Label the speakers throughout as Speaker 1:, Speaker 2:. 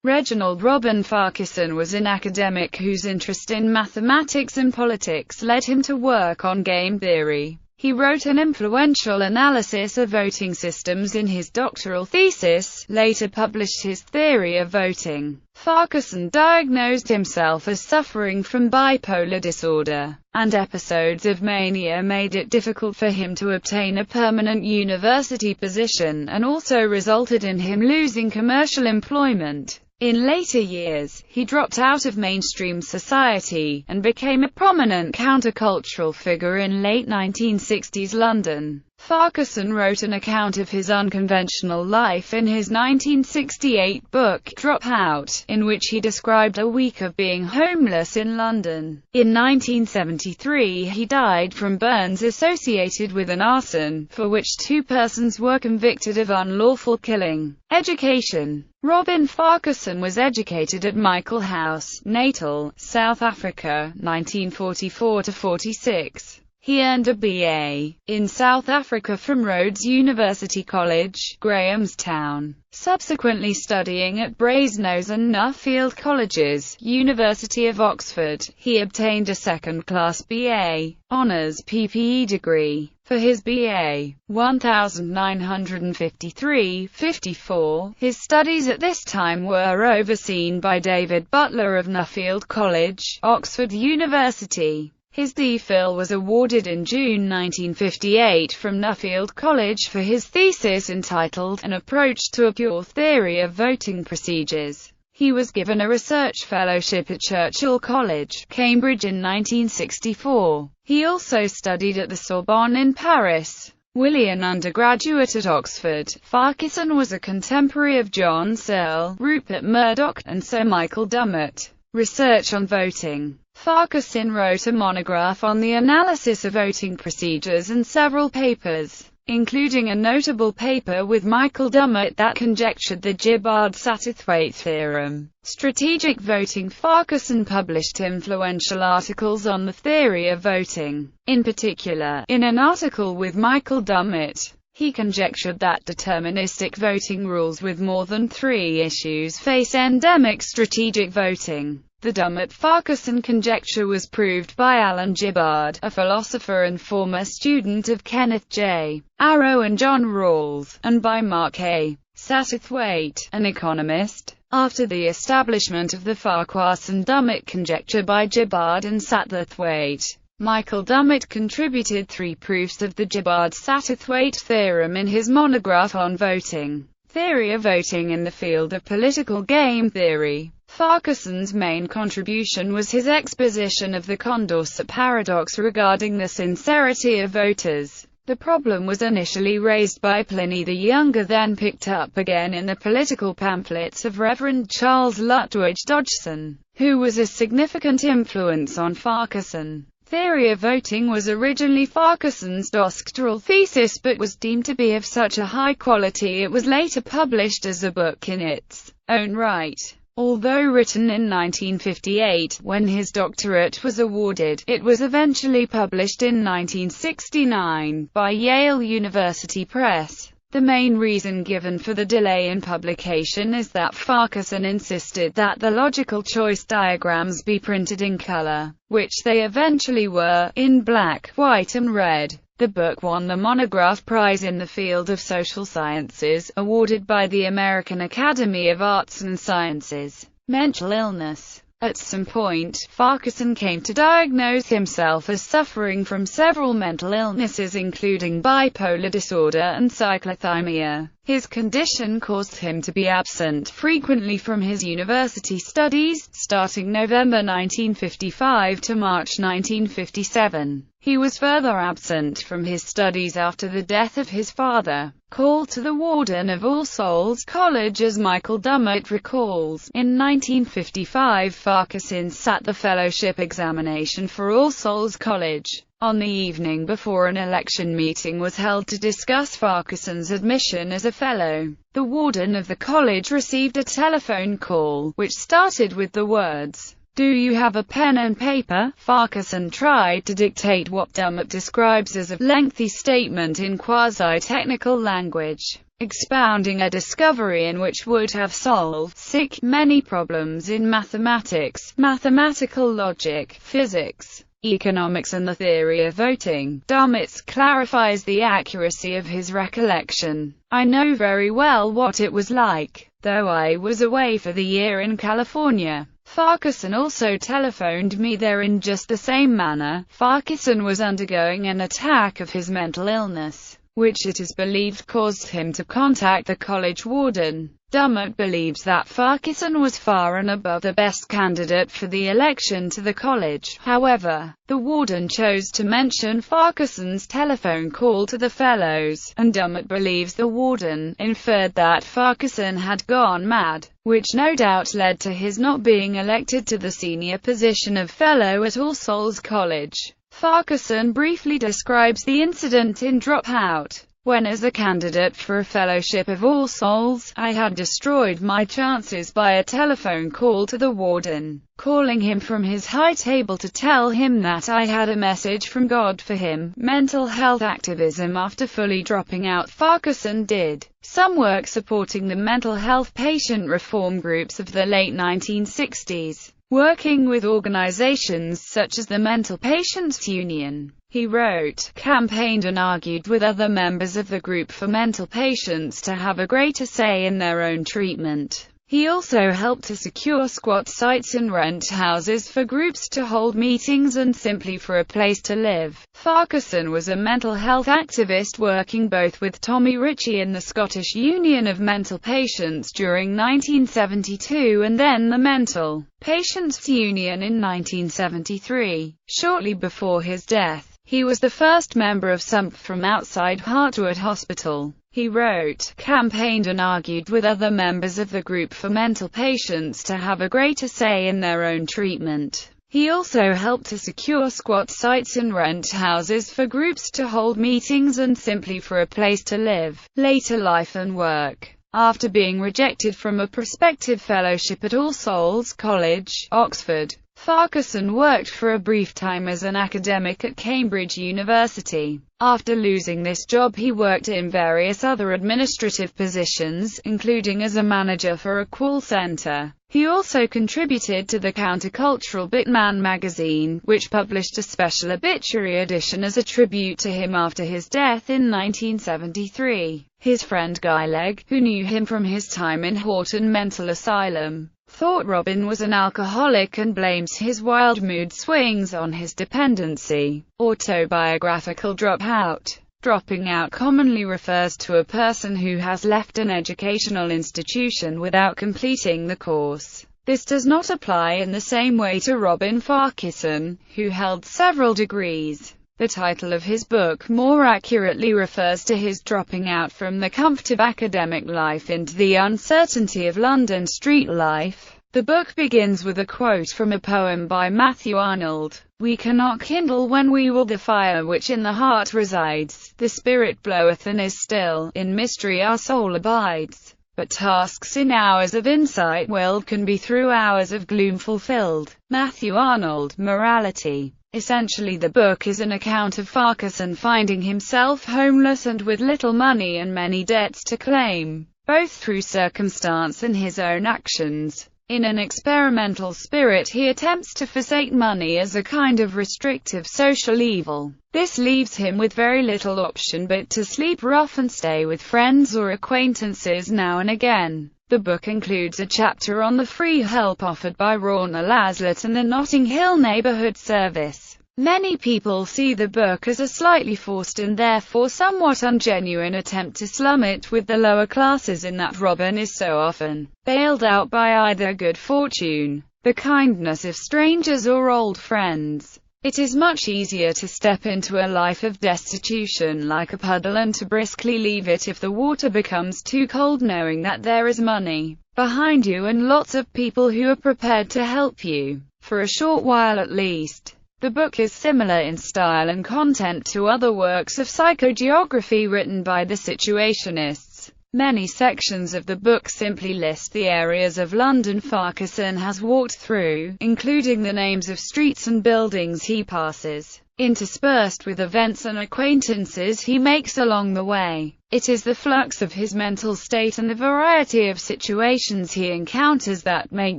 Speaker 1: Reginald Robin Farquharson was an academic whose interest in mathematics and politics led him to work on game theory. He wrote an influential analysis of voting systems in his doctoral thesis, later published his theory of voting. Farquharson diagnosed himself as suffering from bipolar disorder, and episodes of mania made it difficult for him to obtain a permanent university position and also resulted in him losing commercial employment. In later years, he dropped out of mainstream society, and became a prominent countercultural figure in late 1960s London. Farquharson wrote an account of his unconventional life in his 1968 book, Dropout, in which he described a week of being homeless in London. In 1973 he died from burns associated with an arson, for which 2 persons were convicted of unlawful killing. Education. Robin Farquharson was educated at Michael House, Natal, South Africa, 1944–46. He earned a B.A. in South Africa from Rhodes University College, Grahamstown, subsequently studying at Brasenose and Nuffield Colleges, University of Oxford. He obtained a second-class B.A. Honours PPE degree. For his B.A. 1953–54, his studies at this time were overseen by David Butler of Nuffield College, Oxford University. His DPhil was awarded in June 1958 from Nuffield College for his thesis entitled An Approach to a Pure Theory of Voting Procedures. He was given a research fellowship at Churchill College, Cambridge in 1964. He also studied at the Sorbonne in Paris. An undergraduate at Oxford, Farquharson was a contemporary of John Searle, Rupert Murdoch, and Sir Michael Dummett. Research on voting. Farquharson wrote a monograph on the analysis of voting procedures and several papers, including a notable paper with Michael Dummett that conjectured the Gibbard-Satterthwaite theorem. Strategic voting. Farquharson published influential articles on the theory of voting. In particular, in an article with Michael Dummett, he conjectured that deterministic voting rules with more than 3 issues face endemic strategic voting. The Dummett-Farquharson conjecture was proved by Alan Gibbard, a philosopher and former student of Kenneth J. Arrow and John Rawls, and by Mark A. Satterthwaite, an economist. After the establishment of the Farquharson-Dummett conjecture by Gibbard and Satterthwaite, Michael Dummett contributed 3 proofs of the Gibbard-Satterthwaite theorem in his monograph on voting. Theory of voting in the field of political game theory. Farquharson's main contribution was his exposition of the Condorcet paradox regarding the sincerity of voters. The problem was initially raised by Pliny the Younger, then picked up again in the political pamphlets of Reverend Charles Lutwidge Dodgson, who was a significant influence on Farquharson. Theory of voting was originally Farquharson's doctoral thesis but was deemed to be of such a high quality it was later published as a book in its own right. Although written in 1958, when his doctorate was awarded, it was eventually published in 1969 by Yale University Press. The main reason given for the delay in publication is that Farquharson insisted that the logical choice diagrams be printed in color, which they eventually were, in black, white and red. The book won the Monograph Prize in the field of social sciences, awarded by the American Academy of Arts and Sciences. Mental illness. At some point, Farquharson came to diagnose himself as suffering from several mental illnesses including bipolar disorder and cyclothymia. His condition caused him to be absent frequently from his university studies, starting November 1955 to March 1957. He was further absent from his studies after the death of his father. Called to the warden of All Souls College. As Michael Dummett recalls, in 1955 Farquharson sat the fellowship examination for All Souls College. On the evening before an election meeting was held to discuss Farquharson's admission as a fellow. The warden of the college received a telephone call, which started with the words, "Do you have a pen and paper?" Farquharson tried to dictate what Dummett describes as a lengthy statement in quasi-technical language. expounding a discovery in which would have solved many problems in mathematics, mathematical logic, physics, economics and the theory of voting. Dummett clarifies the accuracy of his recollection. I know very well what it was like, though I was away for the year in California. Farquharson also telephoned me there in just the same manner. Farquharson was undergoing an attack of his mental illness, which it is believed caused him to contact the college warden. Dummett believes that Farquharson was far and above the best candidate for the election to the college. However, the warden chose to mention Farquharson's telephone call to the fellows, and Dummett believes the warden inferred that Farquharson had gone mad, which no doubt led to his not being elected to the senior position of fellow at All Souls College. Farquharson briefly describes the incident in Dropout. When as a candidate for a fellowship of All Souls, I had destroyed my chances by a telephone call to the warden, calling him from his high table to tell him that I had a message from God for him. Mental health activism. After fully dropping out, Farquharson did some work supporting the mental health patient reform groups of the late 1960s, working with organizations such as the Mental Patients Union. He wrote, campaigned and argued with other members of the group for mental patients to have a greater say in their own treatment. He also helped to secure squat sites and rent houses for groups to hold meetings and simply for a place to live. Farquharson was a mental health activist working both with Tommy Ritchie and the Scottish Union of Mental Patients during 1972 and then the Mental Patients Union in 1973. Shortly before his death, he was the first member of SUMP from outside Hartwood Hospital. He wrote, campaigned and argued with other members of the group for mental patients to have a greater say in their own treatment. He also helped to secure squat sites and rent houses for groups to hold meetings and simply for a place to live. Later life and work. After being rejected from a prospective fellowship at All Souls College, Oxford, Farquharson worked for a brief time as an academic at Cambridge University. After losing this job, he worked in various other administrative positions, including as a manager for a call center. He also contributed to the countercultural Bitman magazine, which published a special obituary edition as a tribute to him after his death in 1973. His friend Guy Legg, who knew him from his time in Horton Mental Asylum, thought Robin was an alcoholic and blames his wild mood swings on his dependency. Autobiographical dropout. Dropping out commonly refers to a person who has left an educational institution without completing the course. This does not apply in the same way to Robin Farquharson, who held several degrees. The title of his book more accurately refers to his dropping out from the comfort of academic life into the uncertainty of London street life. The book begins with a quote from a poem by Matthew Arnold. We cannot kindle when we will the fire which in the heart resides. The spirit bloweth and is still, in mystery our soul abides. But tasks in hours of insight willed can be through hours of gloom fulfilled. Matthew Arnold, Morality. Essentially, the book is an account of Farquharson finding himself homeless and with little money and many debts to claim, both through circumstance and his own actions. In an experimental spirit, he attempts to forsake money as a kind of restrictive social evil. This leaves him with very little option but to sleep rough and stay with friends or acquaintances now and again. The book includes a chapter on the free help offered by Rorna Laslet and the Notting Hill Neighbourhood Service. Many people see the book as a slightly forced and therefore somewhat ungenuine attempt to slum it with the lower classes, in that Robin is so often bailed out by either good fortune, the kindness of strangers or old friends. It is much easier to step into a life of destitution like a puddle and to briskly leave it if the water becomes too cold, knowing that there is money behind you and lots of people who are prepared to help you, for a short while at least. The book is similar in style and content to other works of psychogeography written by the Situationists. Many sections of the book simply list the areas of London Farquharson has walked through, including the names of streets and buildings he passes, interspersed with events and acquaintances he makes along the way. It is the flux of his mental state and the variety of situations he encounters that make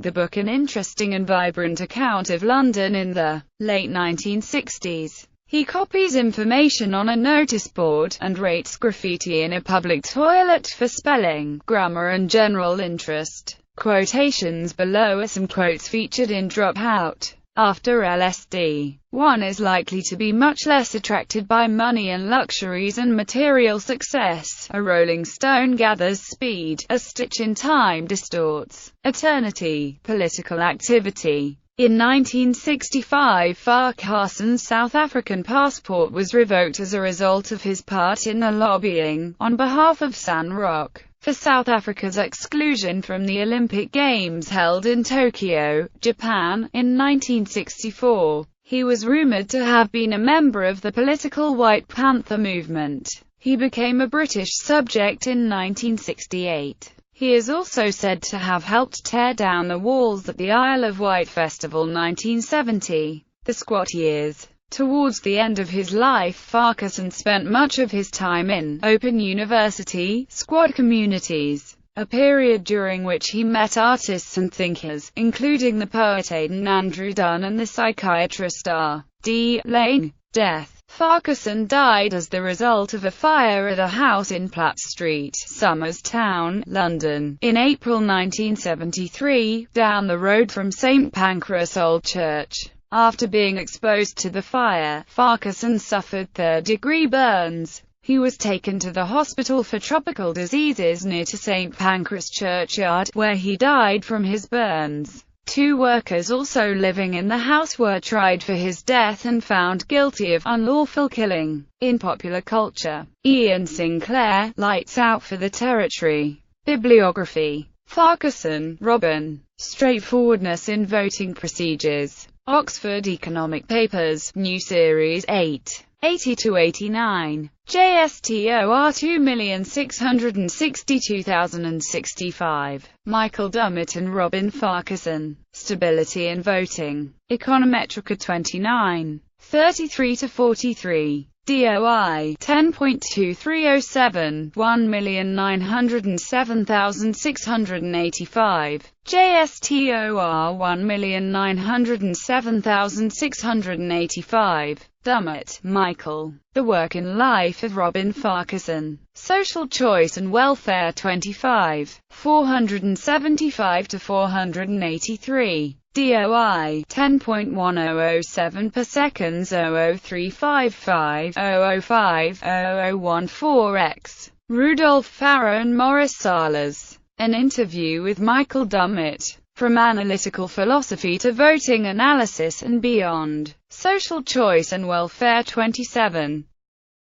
Speaker 1: the book an interesting and vibrant account of London in the late 1960s. He copies information on a notice board, and rates graffiti in a public toilet for spelling, grammar and general interest. Quotations below are some quotes featured in Dropout. After LSD, one is likely to be much less attracted by money and luxuries and material success. A rolling stone gathers speed, a stitch in time distorts eternity. Political activity. In 1965, Farquharson's South African passport was revoked as a result of his part in the lobbying, on behalf of SANROC, for South Africa's exclusion from the Olympic Games held in Tokyo, Japan, in 1964. He was rumored to have been a member of the political White Panther movement. He became a British subject in 1968. He is also said to have helped tear down the walls at the Isle of Wight Festival 1970. The squat years. Towards the end of his life, Farquharson spent much of his time in Open University squat communities, a period during which he met artists and thinkers, including the poet Aidan Andrew Dunn and the psychiatrist R.D. Laing. Death. Farquharson died as the result of a fire at a house in Platt Street, Somers Town, London, in April 1973, down the road from St Pancras Old Church. After being exposed to the fire, Farquharson suffered third-degree burns. He was taken to the hospital for tropical diseases near to St Pancras Churchyard, where he died from his burns. 2 workers also living in the house were tried for his death and found guilty of unlawful killing. In popular culture, Ian Sinclair, Lights Out for the Territory. Bibliography. Farquharson, Robin. Straightforwardness in Voting Procedures. Oxford Economic Papers, New Series 8. 80-89. JSTOR 2,662,065. Michael Dummett and Robin Farquharson. Stability in Voting. Econometrica 29. 33-43. DOI 10.2307 1,907,685. JSTOR 1,907,685. Dummett, Michael. The Work and Life of Robin Farquharson. Social Choice and Welfare 25. 475-483. DOI 10.1007 per seconds 00355-005-0014X. Rudolph Farah and Morris Salas. An interview with Michael Dummett. From Analytical Philosophy to Voting Analysis and Beyond. Social Choice and Welfare 27.